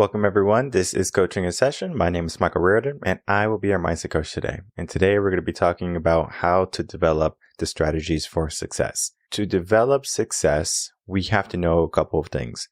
Welcome, everyone. This is Coaching in Session. My name is Michael Rearden, and I will be your mindset coach today. And today we're going to be talking about how to develop the strategies for success. To develop success, we have to know a couple of things.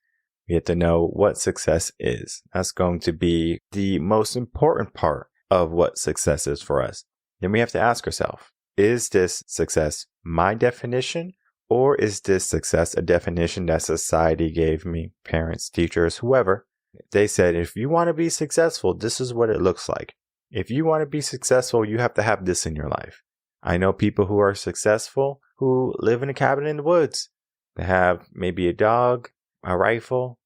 We have to know what success is. That's going to be the most important part of what success is for us. Then we have to ask ourselves, is this success my definition, or is this success a definition that society gave me, parents, teachers, whoever? They said, if you want to be successful, this is what it looks like. If you want to be successful, you have to have this in your life. I know people who are successful who live in a cabin in the woods. They have maybe a dog, a rifle,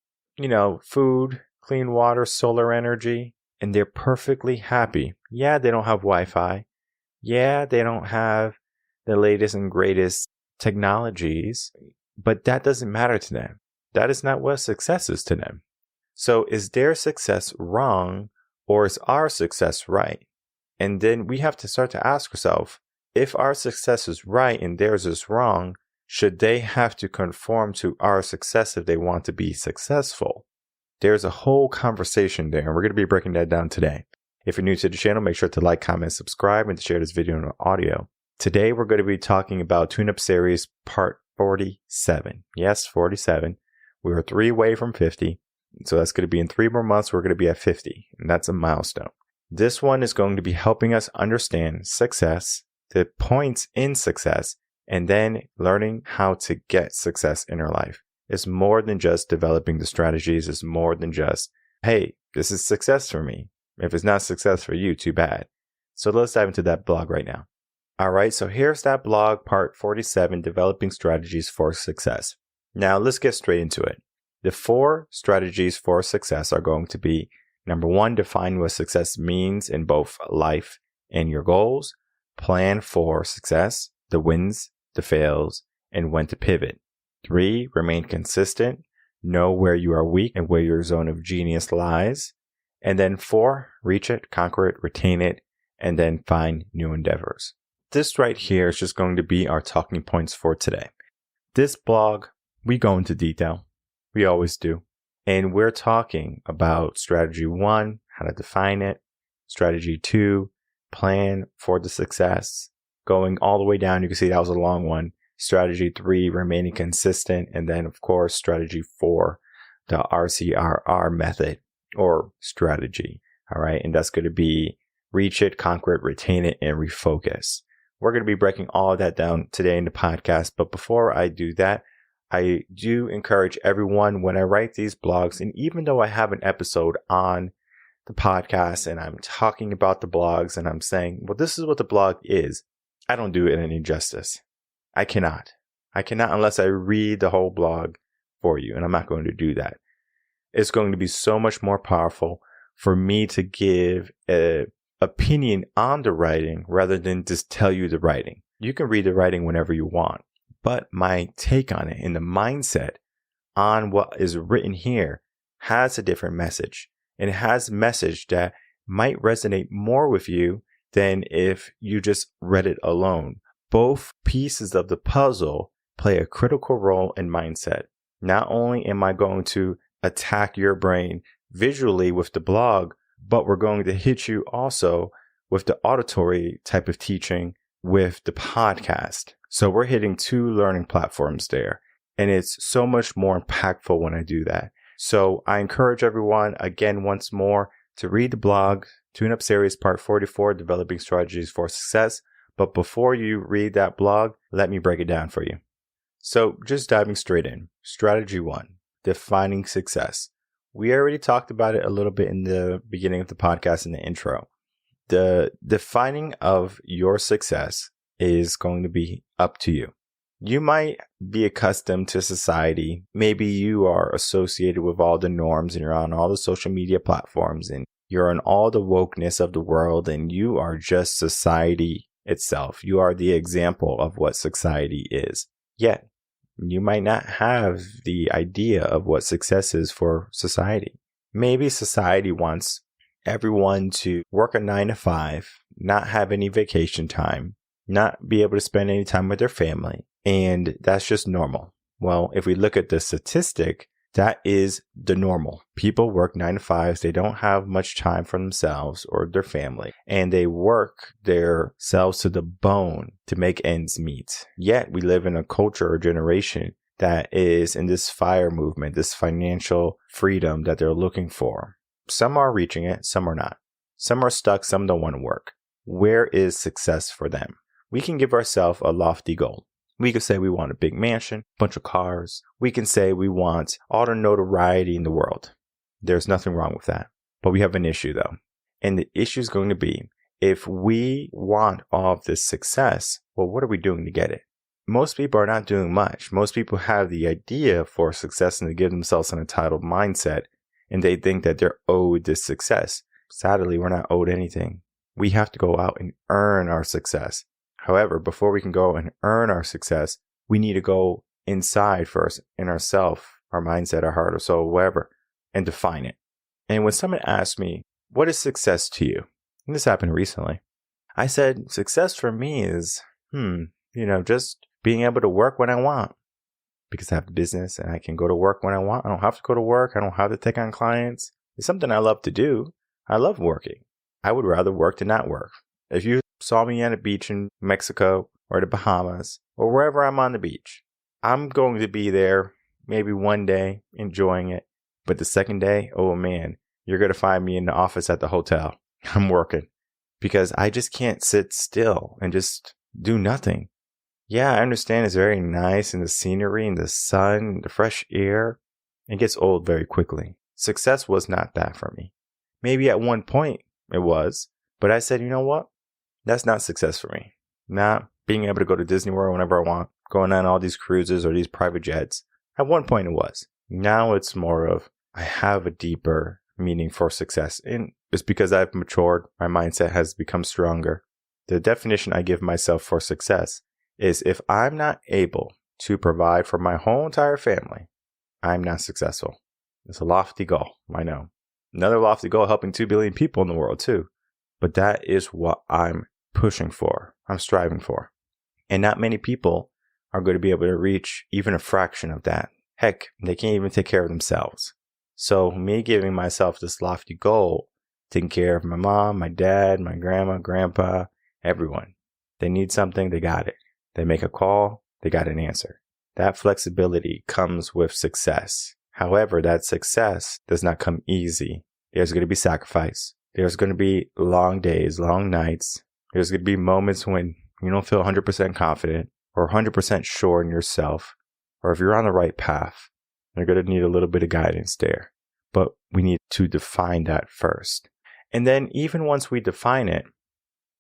food, clean water, solar energy, and they're perfectly happy. Yeah, they don't have Wi-Fi. Yeah, they don't have the latest and greatest technologies, but that doesn't matter to them. That is not what success is to them. So is their success wrong, or is our success right? And then we have to start to ask ourselves, if our success is right and theirs is wrong, should they have to conform to our success if they want to be successful? There's a whole conversation there, and we're going to be breaking that down today. If you're new to the channel, make sure to like, comment, subscribe, and to share this video in audio. Today, we're going to be talking about Tune-Up Series Part 47. Yes, 47. We are 3 away from 50. So that's going to be in 3 more months, we're going to be at 50. And that's a milestone. This one is going to be helping us understand success, the points in success, and then learning how to get success in our life. It's more than just developing the strategies. It's more than just, hey, this is success for me. If it's not success for you, too bad. So let's dive into that blog right now. All right, so here's that blog, Part 47, Developing Strategies for Success. Now let's get straight into it. The 4 strategies for success are going to be, number 1, define what success means in both life and your goals. Plan for success, the wins, the fails, and when to pivot. 3, remain consistent. Know where you are weak and where your zone of genius lies. And then 4, reach it, conquer it, retain it, and then find new endeavors. This right here is just going to be our talking points for today. This blog, we go into detail. We always do. And we're talking about strategy 1, how to define it. Strategy 2, plan for the success. Going all the way down, you can see that was a long one. Strategy 3, remaining consistent. And then, of course, strategy 4, the RCRR method or strategy. All right. And that's going to be reach it, conquer it, retain it, and refocus. We're going to be breaking all of that down today in the podcast. But before I do that, I do encourage everyone when I write these blogs, and even though I have an episode on the podcast and I'm talking about the blogs and I'm saying, well, this is what the blog is, I don't do it any justice. I cannot unless I read the whole blog for you, and I'm not going to do that. It's going to be so much more powerful for me to give an opinion on the writing rather than just tell you the writing. You can read the writing whenever you want. But my take on it and the mindset on what is written here has a different message. And it has a message that might resonate more with you than if you just read it alone. Both pieces of the puzzle play a critical role in mindset. Not only am I going to attack your brain visually with the blog, but we're going to hit you also with the auditory type of teaching with the podcast. So we're hitting 2 learning platforms there, and it's so much more impactful when I do that. So I encourage everyone, again, once more, to read the blog, Tune-Up Series Part 44, Developing Strategies for Success. But before you read that blog, let me break it down for you. So just diving straight in. Strategy 1, defining success. We already talked about it a little bit in the beginning of the podcast in the intro. The defining of your success is going to be up to you. You might be accustomed to society. Maybe you are associated with all the norms and you're on all the social media platforms and you're on all the wokeness of the world and you are just society itself. You are the example of what society is. Yet, you might not have the idea of what success is for society. Maybe society wants everyone to work a 9 to 5, not have any vacation time, not be able to spend any time with their family. And that's just normal. Well, if we look at the statistic, That is the normal. People work 9 to 5s. They don't have much time for themselves or their family, and they work their selves to the bone to make ends meet. Yet we live in a culture or generation that is in this FIRE movement, this financial freedom that they're looking for. Some are reaching it, some are not. Some are stuck, some don't want to work. Where is success for them? We can give ourselves a lofty goal. We could say we want a big mansion, bunch of cars. We can say we want all the notoriety in the world. There's nothing wrong with that. But we have an issue though. And the issue is going to be, if we want all of this success, well, what are we doing to get it? Most people are not doing much. Most people have the idea for success and they give themselves an entitled mindset, and they think that they're owed this success. Sadly, we're not owed anything. We have to go out and earn our success. However, before we can go and earn our success, we need to go inside first, in ourself, our mindset, our heart, or soul, whatever, and define it. And when someone asks me, what is success to you? And this happened recently. I said, success for me is, just being able to work when I want. Because I have a business and I can go to work when I want. I don't have to go to work. I don't have to take on clients. It's something I love to do. I love working. I would rather work than not work. If you saw me on a beach in Mexico or the Bahamas or wherever I'm on the beach, I'm going to be there maybe one day enjoying it. But the second day, oh man, you're going to find me in the office at the hotel. I'm working because I just can't sit still and just do nothing. Yeah, I understand it's very nice and the scenery and the sun and the fresh air. It gets old very quickly. Success was not that for me. Maybe at one point it was, but I said, you know what? That's not success for me. Not being able to go to Disney World whenever I want, going on all these cruises or these private jets. At one point it was. Now it's more of, I have a deeper meaning for success. And it's because I've matured. My mindset has become stronger. The definition I give myself for success is, if I'm not able to provide for my whole entire family, I'm not successful. It's a lofty goal, I know. Another lofty goal, helping 2 billion people in the world too. But that is what I'm pushing for, I'm striving for. And not many people are going to be able to reach even a fraction of that. Heck, they can't even take care of themselves. So me giving myself this lofty goal, taking care of my mom, my dad, my grandma, grandpa, everyone. They need something, they got it. They make a call, they got an answer. That flexibility comes with success. However, that success does not come easy. There's going to be sacrifice. There's going to be long days, long nights. There's going to be moments when you don't feel 100% confident or 100% sure in yourself. Or if you're on the right path, you're going to need a little bit of guidance there. But we need to define that first. And then even once we define it,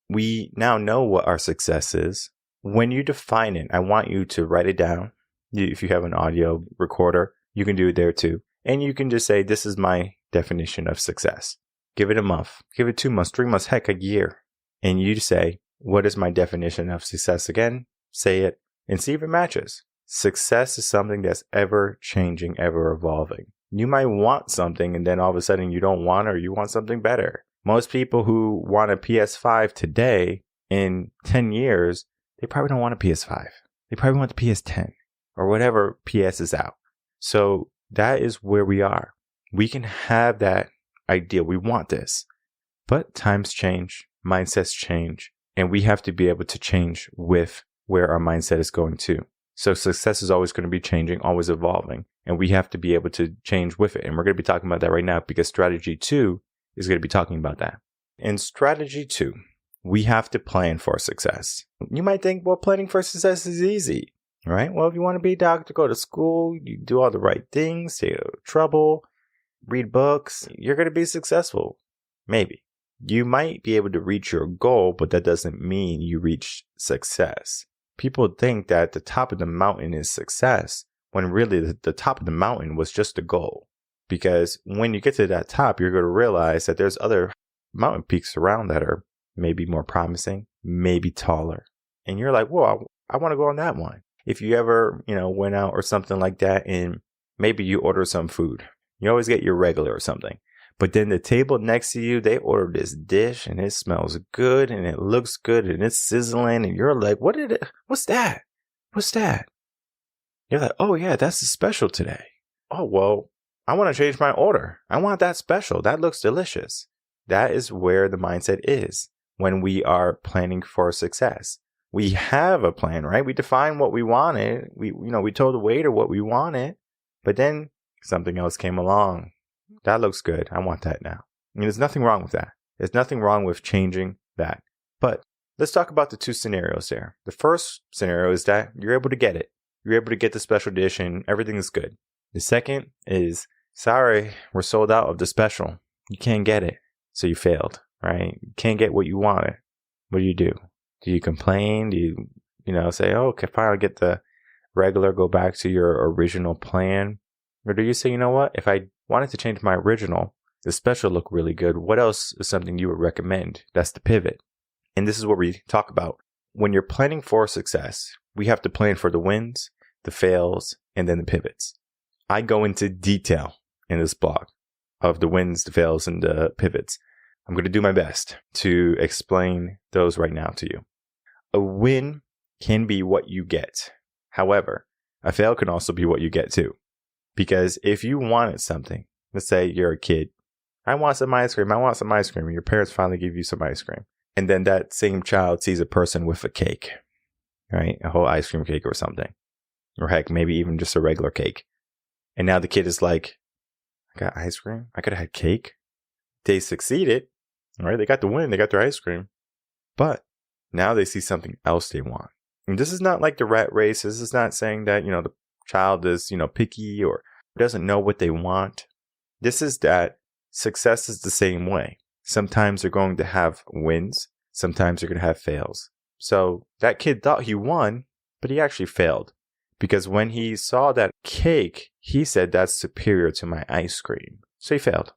we now know what our success is. When you define it, I want you to write it down. If you have an audio recorder, you can do it there too. And you can just say, this is my definition of success. Give it a month, give it 2 months, 3 months, heck, a year. And you say, what is my definition of success again? Say it and see if it matches. Success is something that's ever changing, ever evolving. You might want something and then all of a sudden you don't want it, or you want something better. Most people who want a PS5 today, in 10 years, they probably don't want a PS5. They probably want the PS10 or whatever PS is out. So that is where we are. We can have that idea. We want this. But times change, mindsets change, and we have to be able to change with where our mindset is going to. So success is always going to be changing, always evolving, and we have to be able to change with it. And we're going to be talking about that right now because strategy 2 is going to be talking about that. In strategy 2, we have to plan for success. You might think, well, planning for success is easy, right? Well, if you want to be a doctor, go to school, you do all the right things, stay out of trouble, read books, you're going to be successful. Maybe. You might be able to reach your goal, but that doesn't mean you reach success. People think that the top of the mountain is success, when really the top of the mountain was just a goal. Because when you get to that top, you're going to realize that there's other mountain peaks around that are maybe more promising, maybe taller. And you're like, whoa, I want to go on that one. If you ever, went out or something like that and maybe you order some food, you always get your regular or something. But then the table next to you, they order this dish and it smells good and it looks good and it's sizzling. And you're like, what's that? What's that? You're like, oh yeah, that's the special today. oh, well, I want to change my order. I want that special. That looks delicious. That is where the mindset is when we are planning for success. We have a plan, right? We define what we wanted. We told the waiter what we wanted, but then something else came along. That looks good. I want that now. I mean, there's nothing wrong with that. There's nothing wrong with changing that. But let's talk about the two scenarios there. The first scenario is that you're able to get it. You're able to get the special dish and everything is good. The second is, sorry, we're sold out of the special. You can't get it. So you failed, right? You can't get what you wanted. What do? Do you complain? Do you say, oh, okay, fine, I'll get the regular, go back to your original plan? Or do you say, you know what? If I wanted to change my original, the special look really good. What else is something you would recommend? That's the pivot. And this is what we talk about. When you're planning for success, we have to plan for the wins, the fails, and then the pivots. I go into detail in this blog of the wins, the fails, and the pivots. I'm going to do my best to explain those right now to you. A win can be what you get. However, a fail can also be what you get too. Because if you wanted something, let's say you're a kid, I want some ice cream. And your parents finally give you some ice cream. And then that same child sees a person with a cake, right? A whole ice cream cake or something. Or heck, maybe even just a regular cake. And now the kid is like, I got ice cream? I could have had cake? They succeeded, right? They got the win. They got their ice cream. But now they see something else they want. And this is not like the rat race. This is not saying that, the child is, picky or doesn't know what they want. This is that success is the same way. Sometimes they're going to have wins. Sometimes they're going to have fails. So that kid thought he won, but he actually failed. Because when he saw that cake, he said that's superior to my ice cream. So he failed.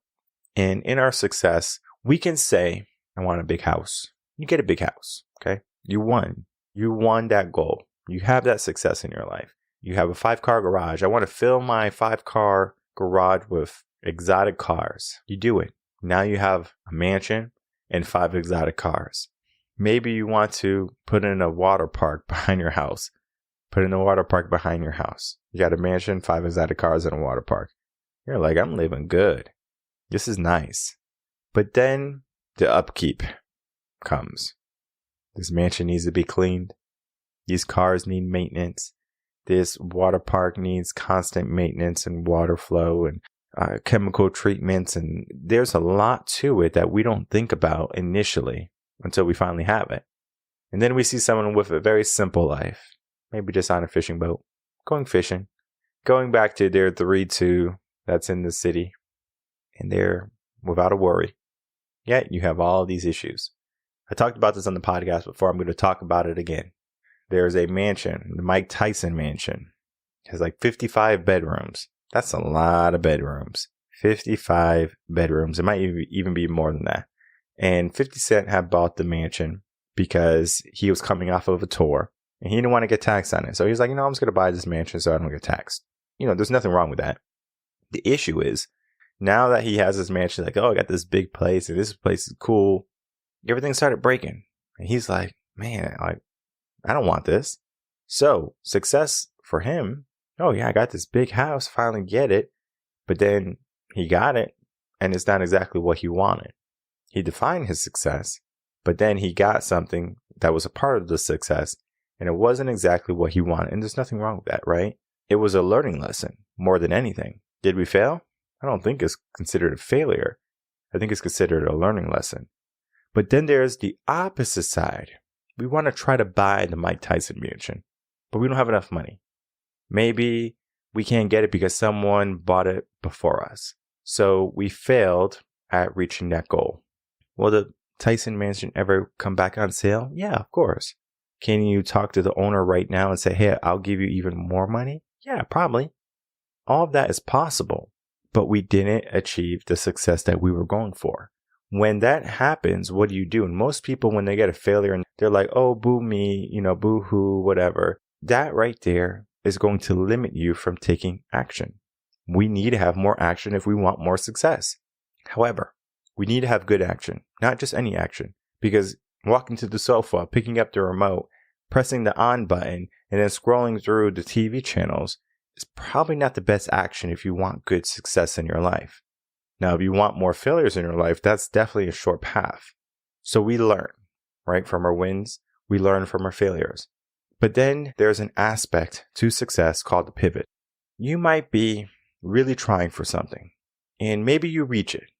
And in our success, we can say, I want a big house. You get a big house, okay? You won. You won that goal. You have that success in your life. You have a 5-car garage. I want to fill my 5-car garage with exotic cars. You do it. Now you have a mansion and 5 exotic cars. Maybe you want to put in a water park behind your house. Put in a water park behind your house. You got a mansion, 5 exotic cars, and a water park. You're like, I'm living good. This is nice. But then the upkeep comes. This mansion needs to be cleaned. These cars need maintenance. This water park needs constant maintenance and water flow and chemical treatments. And there's a lot to it that we don't think about initially until we finally have it. And then we see someone with a very simple life. Maybe just on a fishing boat, going fishing, going back to their 3-2 that's in the city, and they're without a worry. Yet you have all these issues. I talked about this on the podcast before. I'm going to talk about it again. There's a mansion, the Mike Tyson mansion. It has like 55 bedrooms. That's a lot of bedrooms. 55 bedrooms. It might even be more than that. And 50 Cent had bought the mansion because he was coming off of a tour. And he didn't want to get taxed on it. So he's like, I'm just going to buy this mansion so I don't get taxed. There's nothing wrong with that. The issue is, now that he has this mansion, like, oh, I got this big place and this place is cool. Everything started breaking. And he's like, man, I don't want this. So success for him, oh yeah, I got this big house, finally get it. But then he got it and it's not exactly what he wanted. He defined his success, but then he got something that was a part of the success. And it wasn't exactly what he wanted. And there's nothing wrong with that, right? It was a learning lesson more than anything. Did we fail? I don't think it's considered a failure. I think it's considered a learning lesson. But then there's the opposite side. We want to try to buy the Mike Tyson mansion, but we don't have enough money. Maybe we can't get it because someone bought it before us. So we failed at reaching that goal. Will the Tyson mansion ever come back on sale? Yeah, of course. Can you talk to the owner right now and say, hey, I'll give you even more money? Yeah, probably. All of that is possible, but we didn't achieve the success that we were going for. When that happens, what do? And most people, when they get a failure and they're like, oh, boo me, boo hoo, whatever. That right there is going to limit you from taking action. We need to have more action if we want more success. However, we need to have good action, not just any action, because walking to the sofa, picking up the remote, pressing the on button, and then scrolling through the TV channels is probably not the best action if you want good success in your life. Now, if you want more failures in your life, that's definitely a short path. So we learn, right, from our wins. We learn from our failures. But then there's an aspect to success called the pivot. You might be really trying for something, and maybe you reach it.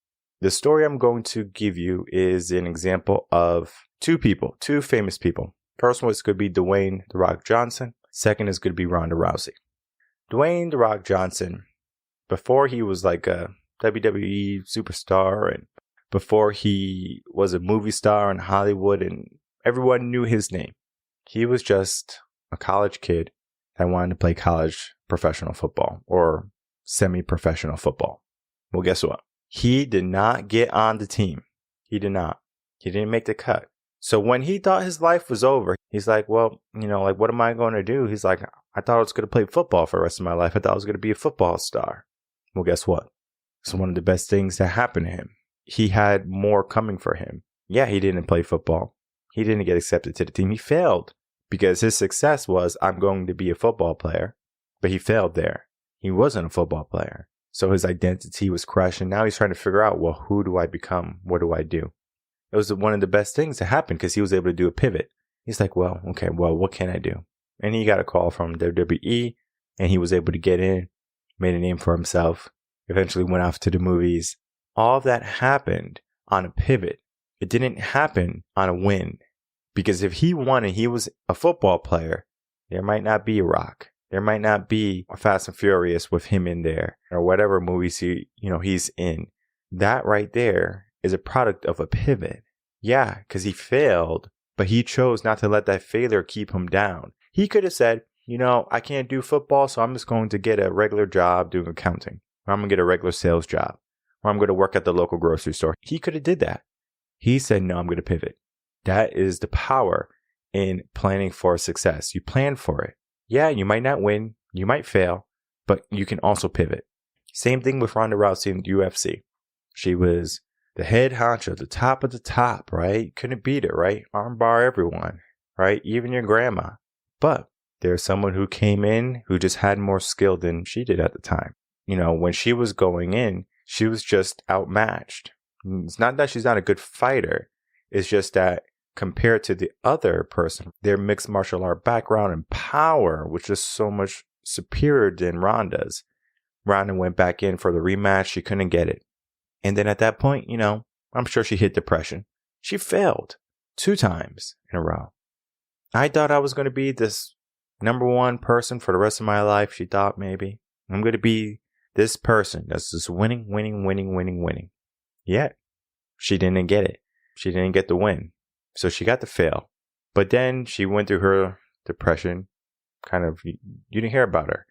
The story I'm going to give you is an example of two famous people. First one is going to be Dwayne "The Rock" Johnson. Second is going to be Ronda Rousey. Dwayne "The Rock" Johnson, before he was like a WWE superstar and before he was a movie star in Hollywood and everyone knew his name, he was just a college kid that wanted to play college professional football or semi-professional football. Well, guess what? He did not get on the team. He did not. He didn't make the cut. So when he thought his life was over, he's like, well, what am I going to do? He's like, I thought I was going to play football for the rest of my life. I thought I was going to be a football star. Well, guess what? It's one of the best things that happened to him. He had more coming for him. Yeah, he didn't play football. He didn't get accepted to the team. He failed because his success was, I'm going to be a football player. But he failed there. He wasn't a football player. So his identity was crushed. And now he's trying to figure out, well, who do I become? What do I do? It was one of the best things that happened because he was able to do a pivot. He's like, well, what can I do? And he got a call from WWE and he was able to get in, made a name for himself, eventually went off to the movies. All that happened on a pivot. It didn't happen on a win. Because if he won and he was a football player, there might not be a Rock. There might not be a Fast and Furious with him in there or whatever movies he's in. That right there is a product of a pivot. Yeah, because he failed, but he chose not to let that failure keep him down. He could have said, I can't do football, so I'm just going to get a regular job doing accounting. Or I'm going to get a regular sales job. Or I'm going to work at the local grocery store. He could have did that. He said, no, I'm going to pivot. That is the power in planning for success. You plan for it. Yeah, you might not win. You might fail, but you can also pivot. Same thing with Ronda Rousey in the UFC. She was the head honcho, the top of the top, right? Couldn't beat her, right? Armbar everyone, right? Even your grandma. But there's someone who came in who just had more skill than she did at the time. When she was going in, she was just outmatched. It's not that she's not a good fighter. It's just that compared to the other person, their mixed martial art background and power was just so much superior than Ronda's. Ronda went back in for the rematch. She couldn't get it. And then at that point, I'm sure she hit depression. She failed 2 times in a row. I thought I was going to be this number one person for the rest of my life. She thought maybe I'm going to be this person that's just winning. Yet she didn't get it. She didn't get the win. So she got to fail. But then she went through her depression. You didn't hear about her.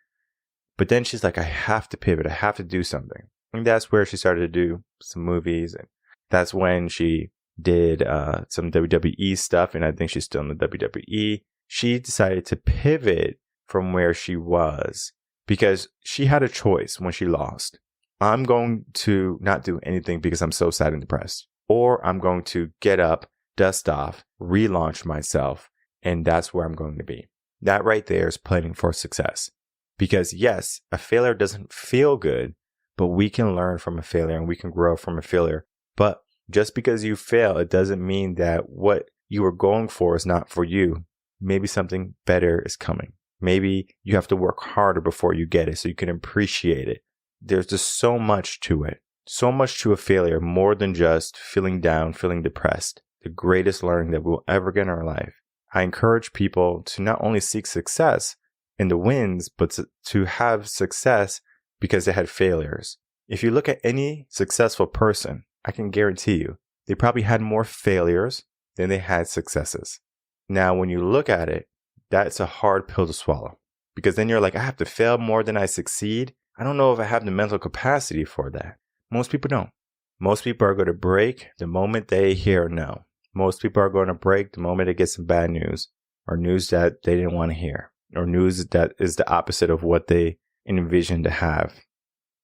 But then she's like, I have to pivot. I have to do something. And that's where she started to do some movies. And that's when she did some WWE stuff. And I think she's still in the WWE. She decided to pivot from where she was because she had a choice when she lost. I'm going to not do anything because I'm so sad and depressed. Or I'm going to get up, dust off, relaunch myself. And that's where I'm going to be. That right there is planning for success. Because yes, a failure doesn't feel good, but we can learn from a failure and we can grow from a failure. But just because you fail, it doesn't mean that what you were going for is not for you. Maybe something better is coming. Maybe you have to work harder before you get it so you can appreciate it. There's just so much to it. So much to a failure, more than just feeling down, feeling depressed. The greatest learning that we'll ever get in our life. I encourage people to not only seek success in the wins, but to have success because they had failures. If you look at any successful person, I can guarantee you, they probably had more failures than they had successes. Now, when you look at it, that's a hard pill to swallow. Because then you're like, I have to fail more than I succeed. I don't know if I have the mental capacity for that. Most people don't. Most people are going to break the moment they hear no. Most people are going to break the moment they get some bad news or news that they didn't want to hear or news that is the opposite of what they envisioned to have.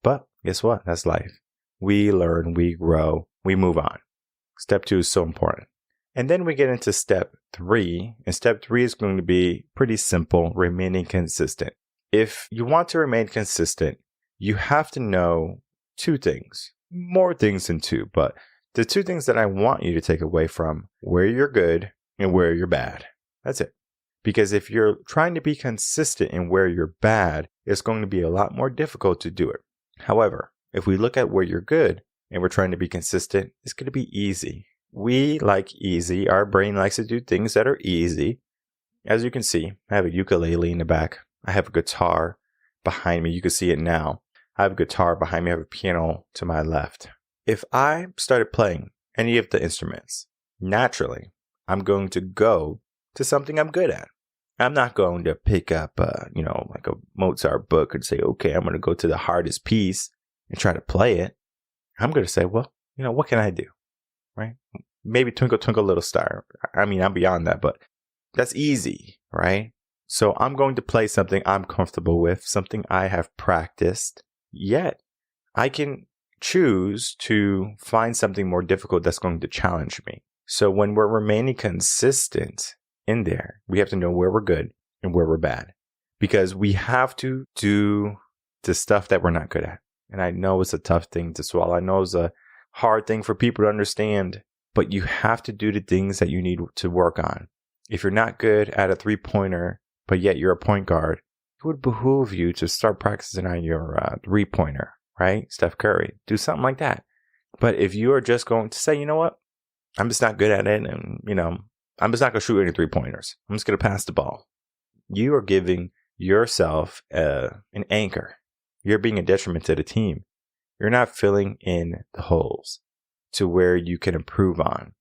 But guess what? That's life. We learn, we grow, we move on. Step 2 is so important. And then we get into step 3. And step 3 is going to be pretty simple, remaining consistent. If you want to remain consistent, you have to know two things, more things than two, but the two things that I want you to take away from where you're good and where you're bad. That's it. Because if you're trying to be consistent in where you're bad, it's going to be a lot more difficult to do it. However, if we look at where you're good and we're trying to be consistent, it's going to be easy. We like easy. Our brain likes to do things that are easy. As you can see, I have a ukulele in the back. I have a guitar behind me. You can see it now. I have a guitar behind me. I have a piano to my left. If I started playing any of the instruments, naturally, I'm going to go to something I'm good at. I'm not going to pick up, like a Mozart book and say, okay, I'm going to go to the hardest piece and try to play it. I'm going to say, well, what can I do? Right? Maybe Twinkle, Twinkle, Little Star. I mean, I'm beyond that, but that's easy, right? So I'm going to play something I'm comfortable with, something I have practiced. Yet I can choose to find something more difficult that's going to challenge me. So when we're remaining consistent in there, we have to know where we're good and where we're bad, because we have to do the stuff that we're not good at. And I know it's a tough thing to swallow. I know it's a hard thing for people to understand, but you have to do the things that you need to work on. If you're not good at a 3-pointer, but yet you're a point guard, it would behoove you to start practicing on your 3-pointer, right? Steph Curry, do something like that. But if you are just going to say, you know what, I'm just not good at it, and I'm just not going to shoot any 3-pointers. I'm just going to pass the ball. You are giving yourself an anchor. You're being a detriment to the team. You're not filling in the holes to where you can improve on.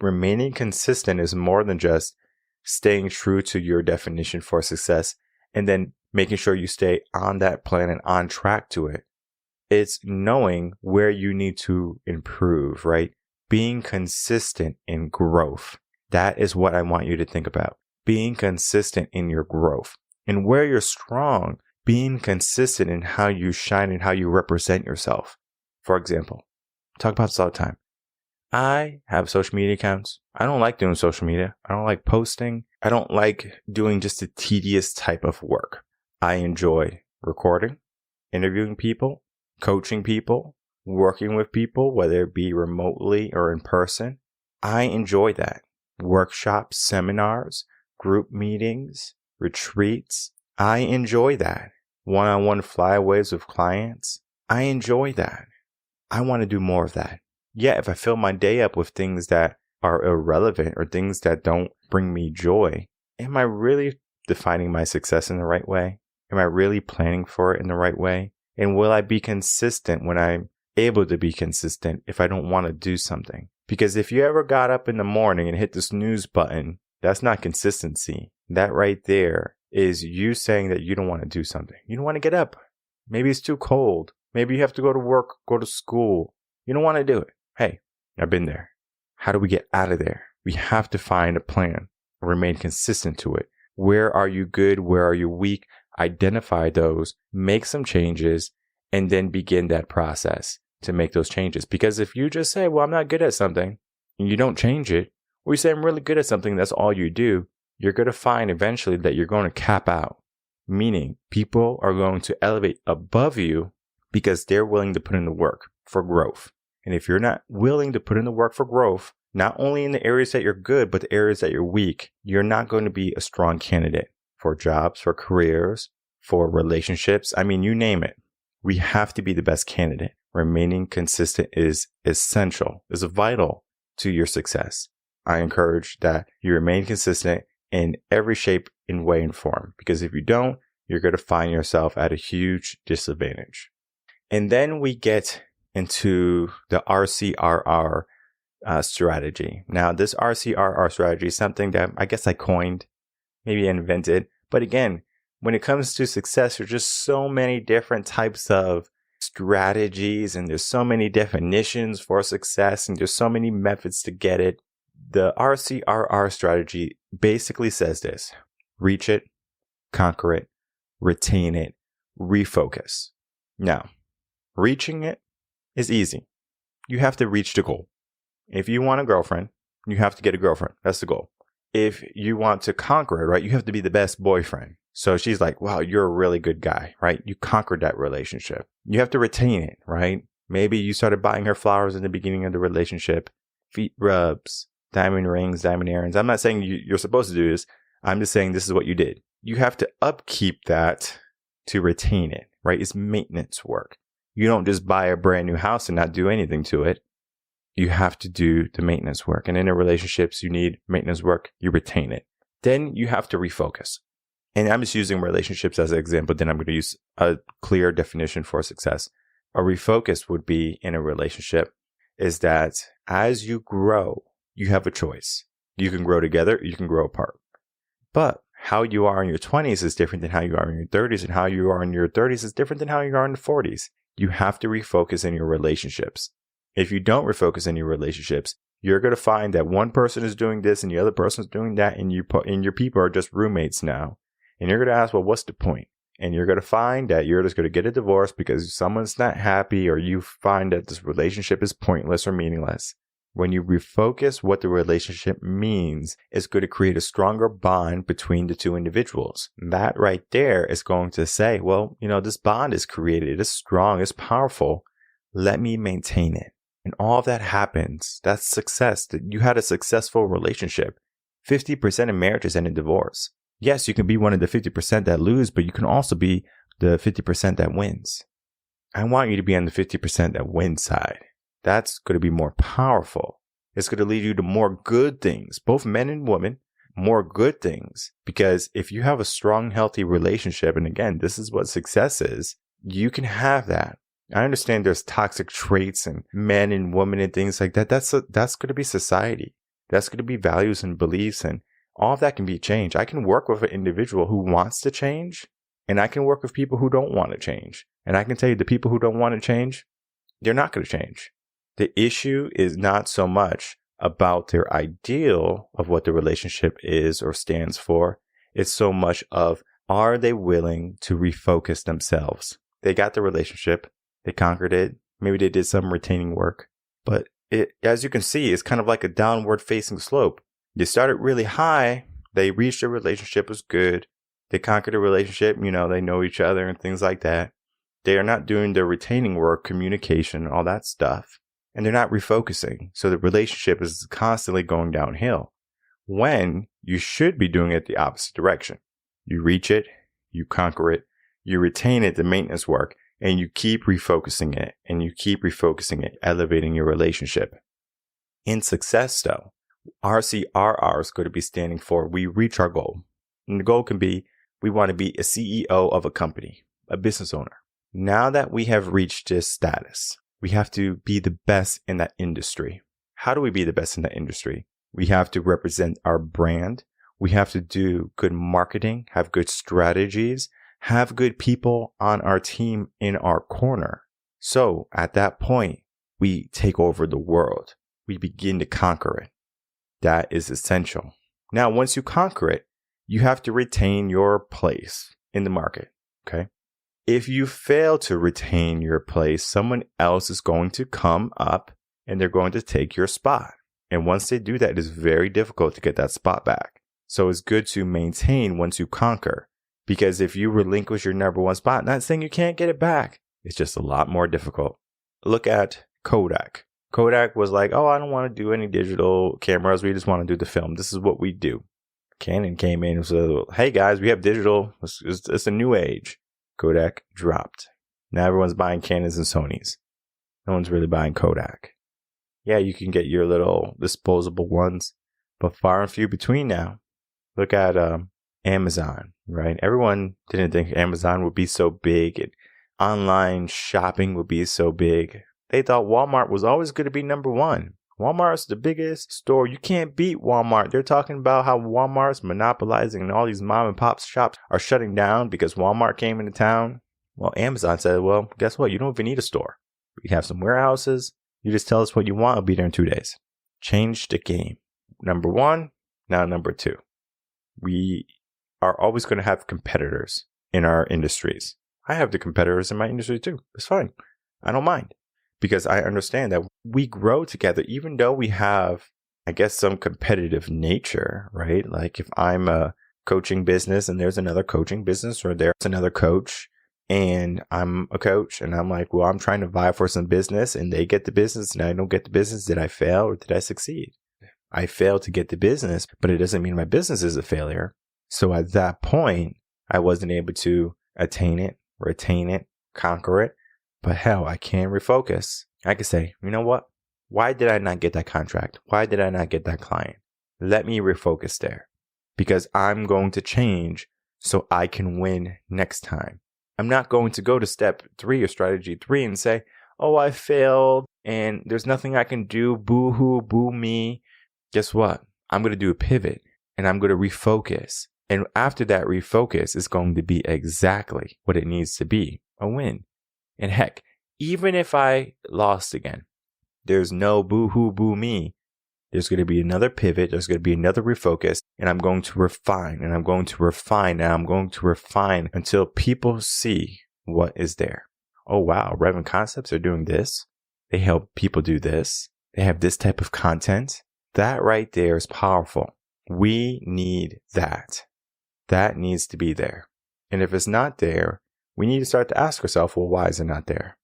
Remaining consistent is more than just staying true to your definition for success and then making sure you stay on that plan and on track to it. It's knowing where you need to improve, right? Being consistent in growth. That is what I want you to think about. Being consistent in your growth. And where you're strong, being consistent in how you shine and how you represent yourself. For example, I talk about this all the time. I have social media accounts. I don't like doing social media. I don't like posting. I don't like doing just a tedious type of work. I enjoy recording, interviewing people, coaching people, working with people, whether it be remotely or in person. I enjoy that. Workshops, seminars, group meetings, retreats. I enjoy that. One-on-one flyaways with clients. I enjoy that. I want to do more of that. Yeah, if I fill my day up with things that are irrelevant or things that don't bring me joy, am I really defining my success in the right way? Am I really planning for it in the right way? And will I be consistent when I'm able to be consistent if I don't want to do something? Because if you ever got up in the morning and hit the snooze button, that's not consistency. That right there is you saying that you don't want to do something. You don't want to get up. Maybe it's too cold. Maybe you have to go to work, go to school. You don't want to do it. Hey, I've been there. How do we get out of there? We have to find a plan and remain consistent to it. Where are you good? Where are you weak? Identify those, make some changes, and then begin that process to make those changes. Because if you just say, well, I'm not good at something, and you don't change it, or you say, I'm really good at something, that's all you do, you're going to find eventually that you're going to cap out. Meaning, people are going to elevate above you because they're willing to put in the work for growth. And if you're not willing to put in the work for growth, not only in the areas that you're good, but the areas that you're weak, you're not going to be a strong candidate for jobs, for careers, for relationships. I mean, you name it. We have to be the best candidate. Remaining consistent is essential, is vital to your success. I encourage that you remain consistent in every shape and way and form, because if you don't, you're going to find yourself at a huge disadvantage. And then we get into the RCRR strategy. Now, this RCRR strategy is something that I guess I coined, maybe invented. But again, when it comes to success, there's just so many different types of strategies, and there's so many definitions for success, and there's so many methods to get it. The RCRR strategy basically says this: reach it, conquer it, retain it, refocus. Now, reaching it is easy. You have to reach the goal. If you want a girlfriend, you have to get a girlfriend. That's the goal. If you want to conquer it, right, you have to be the best boyfriend. So she's like, wow, you're a really good guy, right? You conquered that relationship. You have to retain it, right? Maybe you started buying her flowers in the beginning of the relationship, feet rubs, diamond rings, diamond earrings. I'm not saying you're supposed to do this. I'm just saying this is what you did. You have to upkeep that to retain it, right? It's maintenance work. You don't just buy a brand new house and not do anything to it. You have to do the maintenance work. And in relationships, you need maintenance work. You retain it. Then you have to refocus. And I'm just using relationships as an example. Then I'm going to use a clear definition for success. A refocus would be in a relationship is that as you grow, you have a choice. You can grow together, you can grow apart. But how you are in your 20s is different than how you are in your 30s, and how you are in your 30s is different than how you are in the 40s. You have to refocus in your relationships. If you don't refocus in your relationships, you're going to find that one person is doing this and the other person is doing that, and your people are just roommates now. And you're going to ask, well, what's the point? And you're going to find that you're just going to get a divorce because someone's not happy, or you find that this relationship is pointless or meaningless. When you refocus what the relationship means, it's going to create a stronger bond between the two individuals. That right there is going to say, well, this bond is created. It is strong. It's powerful. Let me maintain it. And all of that happens. That's success. You had a successful relationship. 50% of marriages end in divorce. Yes, you can be one of the 50% that lose, but you can also be the 50% that wins. I want you to be on the 50% that wins side. That's going to be more powerful. It's going to lead you to more good things, both men and women, more good things. Because if you have a strong, healthy relationship, and again, this is what success is, you can have that. I understand there's toxic traits and men and women and things like that. That's going to be society. That's going to be values and beliefs, and all of that can be changed. I can work with an individual who wants to change, and I can work with people who don't want to change. And I can tell you the people who don't want to change, they're not going to change. The issue is not so much about their ideal of what the relationship is or stands for. It's so much of, are they willing to refocus themselves? They got the relationship. They conquered it. Maybe they did some retaining work. But as you can see, it's kind of like a downward facing slope. You started really high. They reached a relationship, was good. They conquered a relationship. They know each other and things like that. They are not doing their retaining work, communication, all that stuff. And they're not refocusing. So the relationship is constantly going downhill when you should be doing it the opposite direction. You reach it, you conquer it, you retain it, the maintenance work, and you keep refocusing it, and you keep refocusing it, elevating your relationship. In success, though, RCRR is going to be standing for we reach our goal. And the goal can be we want to be a CEO of a company, a business owner. Now that we have reached this status, we have to be the best in that industry. How do we be the best in that industry? We have to represent our brand. We have to do good marketing, have good strategies, have good people on our team in our corner. So at that point, we take over the world. We begin to conquer it. That is essential. Now, once you conquer it, you have to retain your place in the market. Okay. If you fail to retain your place, someone else is going to come up and they're going to take your spot. And once they do that, it is very difficult to get that spot back. So it's good to maintain once you conquer, because if you relinquish your number one spot, not saying you can't get it back, it's just a lot more difficult. Look at Kodak. Kodak was like, oh, I don't want to do any digital cameras. We just want to do the film. This is what we do. Canon came in and said, hey guys, we have digital. It's a new age. Kodak dropped. Now everyone's buying Canons and Sonys. No one's really buying Kodak. Yeah, you can get your little disposable ones, but far and few between now. Look at Amazon, right? Everyone didn't think Amazon would be so big and online shopping would be so big. They thought Walmart was always going to be number one. Walmart's the biggest store. You can't beat Walmart. They're talking about how Walmart's monopolizing and all these mom and pop shops are shutting down because Walmart came into town. Well, Amazon said, well, guess what? You don't even need a store. We have some warehouses. You just tell us what you want. I'll be there in 2 days. Change the game. Number one, now number two. We are always going to have competitors in our industries. I have the competitors in my industry too. It's fine. I don't mind. Because I understand that we grow together, even though we have, I guess, some competitive nature, right? Like if I'm a coaching business and there's another coaching business, or there's another coach and I'm a coach and I'm like, well, I'm trying to vie for some business and they get the business and I don't get the business. Did I fail or did I succeed? I failed to get the business, but it doesn't mean my business is a failure. So at that point, I wasn't able to attain it, retain it, conquer it. But hell, I can refocus. I could say, you know what? Why did I not get that contract? Why did I not get that client? Let me refocus there because I'm going to change so I can win next time. I'm not going to go to step 3 or strategy 3 and say, oh, I failed and there's nothing I can do. Boo hoo, boo me. Guess what? I'm going to do a pivot and I'm going to refocus. And after that refocus is going to be exactly what it needs to be, a win. And heck, even if I lost again, there's no boo hoo, boo me. There's going to be another pivot. There's going to be another refocus. And I'm going to refine and I'm going to refine and I'm going to refine until people see what is there. Oh, wow. Reven Concepts are doing this. They help people do this. They have this type of content. That right there is powerful. We need that. That needs to be there. And if it's not there, we need to start to ask ourselves, well, why is it not there?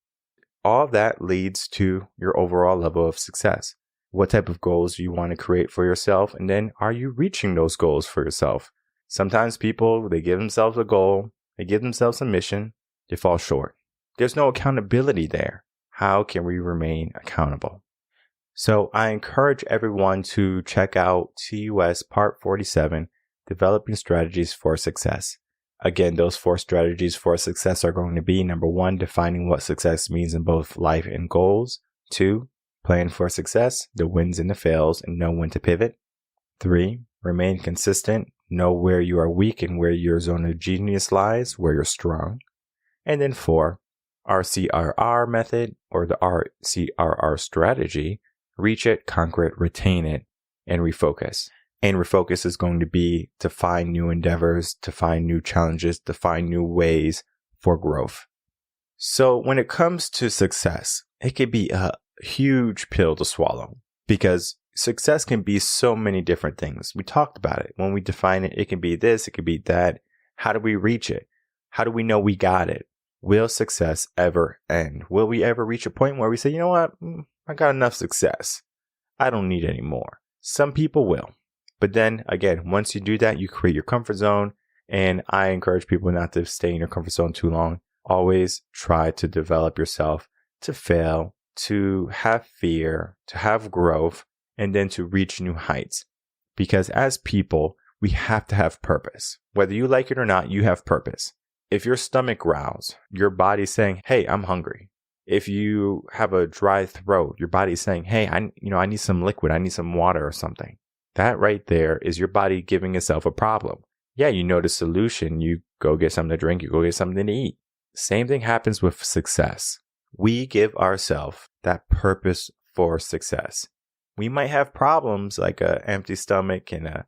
All that leads to your overall level of success. What type of goals do you want to create for yourself? And then are you reaching those goals for yourself? Sometimes people, they give themselves a goal, they give themselves a mission, they fall short. There's no accountability there. How can we remain accountable? So I encourage everyone to check out TUS Part 47, Developing Strategies for Success. Again, those 4 strategies for success are going to be: number 1, defining what success means in both life and goals. 2, plan for success, the wins and the fails, and know when to pivot. 3, remain consistent, know where you are weak and where your zone of genius lies, where you're strong. And then 4, RCRR Method, or the RCRR strategy: reach it, conquer it, retain it, and refocus. And refocus is going to be to find new endeavors, to find new challenges, to find new ways for growth. So when it comes to success, it could be a huge pill to swallow because success can be so many different things. We talked about it. When we define it, it can be this, it could be that. How do we reach it? How do we know we got it? Will success ever end? Will we ever reach a point where we say, you know what? I got enough success. I don't need any more. Some people will. But then again, once you do that, you create your comfort zone. And I encourage people not to stay in your comfort zone too long. Always try to develop yourself, to fail, to have fear, to have growth, and then to reach new heights. Because as people, we have to have purpose. Whether you like it or not, you have purpose. If your stomach growls, your body's saying, hey, I'm hungry. If you have a dry throat, your body's saying, hey, I need some liquid. I need some water or something. That right there is your body giving itself a problem. Yeah, you know the solution. You go get something to drink. You go get something to eat. Same thing happens with success. We give ourselves that purpose for success. We might have problems like an empty stomach and a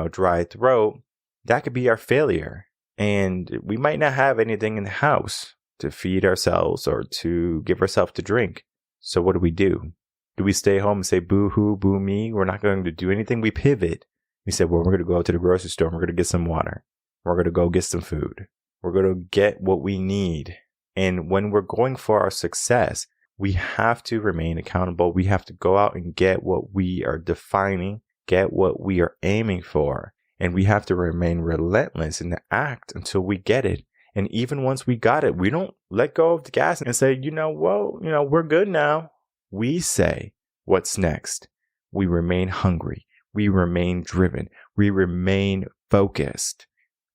dry throat. That could be our failure. And we might not have anything in the house to feed ourselves or to give ourselves to drink. So what do? Do we stay home and say, boo hoo, boo me? We're not going to do anything. We pivot. We said, well, we're going to go to the grocery store and we're going to get some water. We're going to go get some food. We're going to get what we need. And when we're going for our success, we have to remain accountable. We have to go out and get what we are defining, get what we are aiming for. And we have to remain relentless in the act until we get it. And even once we got it, we don't let go of the gas and say, we're good now. We say, what's next? We remain hungry. We remain driven. We remain focused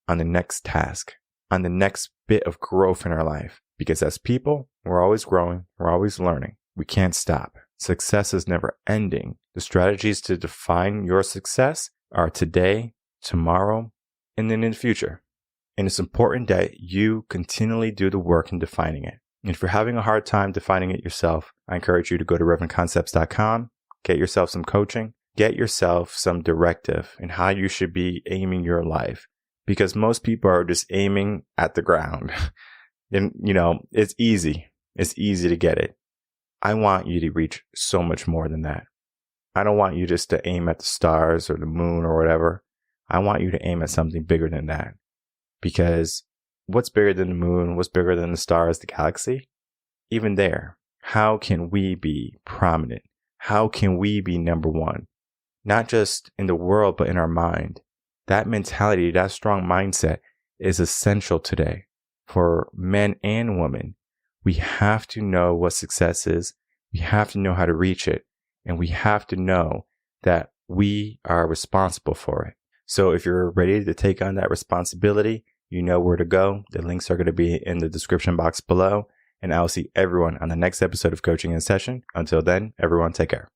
on the next task, on the next bit of growth in our life. Because as people, we're always growing. We're always learning. We can't stop. Success is never ending. The strategies to define your success are today, tomorrow, and then in the future. And it's important that you continually do the work in defining it. And if you're having a hard time defining it yourself, I encourage you to go to revenconcepts.com, get yourself some coaching, get yourself some directive in how you should be aiming your life. Because most people are just aiming at the ground. And, it's easy. It's easy to get it. I want you to reach so much more than that. I don't want you just to aim at the stars or the moon or whatever. I want you to aim at something bigger than that. Because what's bigger than the moon? What's bigger than the stars, the galaxy? Even there, how can we be prominent? How can we be number one? Not just in the world, but in our mind. That mentality, that strong mindset is essential today for men and women. We have to know what success is. We have to know how to reach it. And we have to know that we are responsible for it. So if you're ready to take on that responsibility, you know where to go. The links are going to be in the description box below. And I'll see everyone on the next episode of Coaching in Session. Until then, everyone take care.